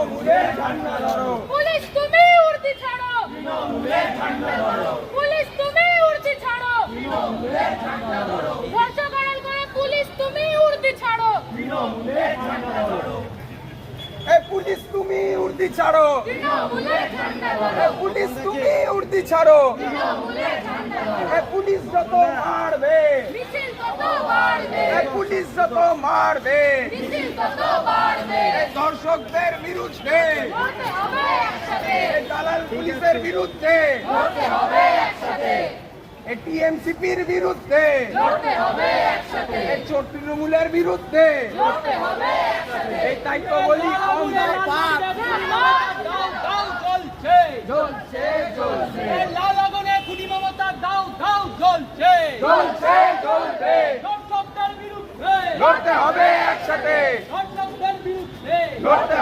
তৃণমূলের ঝান্ডা ধরো, পুলিশ তুমি উর্দি ছাড়ো, তৃণমূলের ঝান্ডা ধরো, পুলিশ তুমি উর্দি ছাড়ো, তৃণমূলের ঝান্ডা ধরো, ধর্ষক আড়াল করে পুলিশ তুমি উর্দি ছাড়ো, তৃণমূলের ঝান্ডা ধরো। এ পুলিশ তুমি উর্দি ছাড়ো, তৃণমূলের ঝান্ডা ধরো, এ পুলিশ তুমি উর্দি ছাড়ো, তৃণমূলের ঝান্ডা ধরো, এ পুলিশ যত মারবে, মিছিল কত বাড়বে, এ পুলিশ যত মারবে, মিছিল কত বাড়বে, এ ধর্ষকদের বিরুদ্ধে, লড়তে হবে একসাথে, এ দালাল পুলিশের বিরুদ্ধে, লড়তে হবে একসাথে, এ টিএমসিপির বিরুদ্ধে, লড়তে হবে একসাথে, এ ছোট তৃণমূলের বিরুদ্ধে, লড়তে হবে একসাথে। এই তাই তো বলি কম দাও পাক, দাও দাও জ্বলছে জ্বলছে জ্বলছে এই লাল আগুনে খুনি মমতা দাও দাও জ্বলছে জ্বলছে জ্বলছে, ধর্ষকদের বিরুদ্ধে লড়তে হবে একসাথে, ধর্ষকদের বিরুদ্ধে লড়তে